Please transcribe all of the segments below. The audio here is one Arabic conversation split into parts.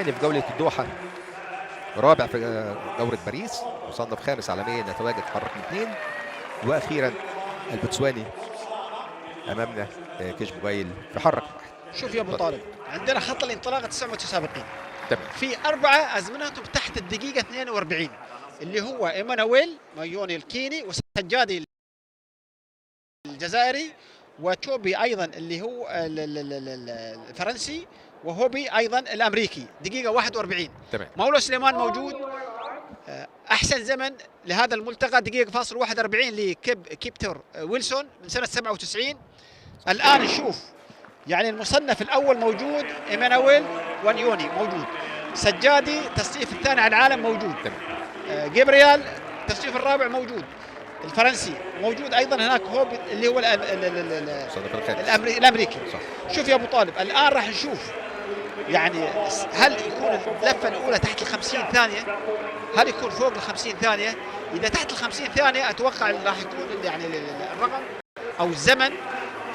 في جولة الدوحة رابع في دورة باريس، مصنف خامس عالميا يتواجد في رقم 2. واخيرا البوتسواني امامنا كيش موبايل في رقم 1. شوف يا ابو طالب، عندنا خط الانطلاق 9 متسابقين. تمام. في 4 ازمنتهم تحت الدقيقة 42 اللي هو ايمانويل مايوني الكيني وسجادي الجزائري وتشوبي ايضا اللي هو الفرنسي وهوبي ايضا الامريكي دقيقة 41. تمام. مولى سليمان موجود. احسن زمن لهذا الملتقى دقيقة فاصل 41 لكيبتر ويلسون من سنة 97. الان نشوف يعني المصنف الاول موجود ايمانويل وانيوني موجود، سجادي تصنيف الثاني على العالم موجود، جبريال التصنيف الرابع موجود، الفرنسي موجود ايضا هناك هو اللي هو الامريكي. صح. شوف يا ابو طالب الان راح نشوف يعني هل يكون اللفه الاولى تحت ال 50 ثانيه، هل يكون فوق ال 50 ثانيه. اذا تحت ال 50 ثانيه اتوقع راح يكون يعني الرقم او الزمن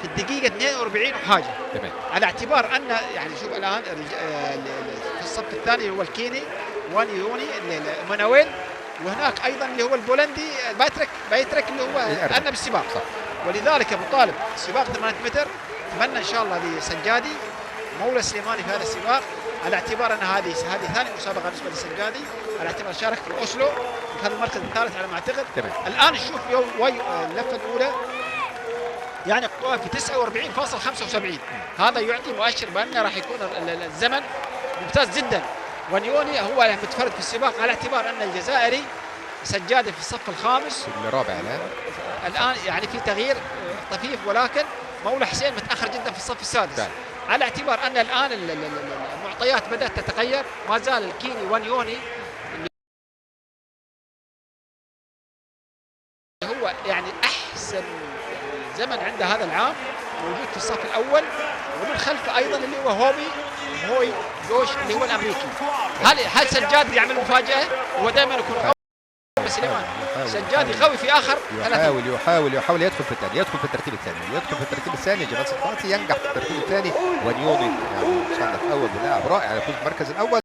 في الدقيقة 42 وحاجة. تمام. على اعتبار أن يعني شوف الآن في الصف الثاني هو الكيني وانيوني مانويل، وهناك أيضا اللي هو البولندي بايترك اللي هو أنا بالسباق. صح. ولذلك يا أبو طالب سباق 8 متر أتمنى إن شاء الله لسجادي مولى سليماني في هذا السباق، على اعتبار أن هذه ثاني مسابقة بالنسبة لسجادي، على اعتبار شارك في أوسلو في هذا المركز الثالث على ما أعتقد. تمام. الآن نشوف اللفة الأولى يعني في 49.75. هذا يعطي مؤشر بأنه راح يكون الزمن ممتاز جدا. ونيوني هو متفرد في السباق على اعتبار أن الجزائري سجادي في الصف الخامس الرابع الآن يعني في تغيير طفيف، ولكن مولى حسين متأخر جدا في الصف السادس. على اعتبار أن الآن المعطيات بدأت تتغير، ما زال الكيني ونيوني هو يعني أحسن زمن عنده هذا العام موجود في الصف الاول، ومن خلفه ايضا اللي هو هوي جوش اللي هو الامريكي. هل سجادي يعمل مفاجاه؟ هو دائما يكون قوي سليمان. سجادي قوي في اخر يحاول يدخل في الثاني، يدخل في الترتيب الثاني، جمال صفاتي ينجح في الترتيب الثاني. ونيوني يعني مصنف اول ولاعب رائع يفوز بالمركز الاول.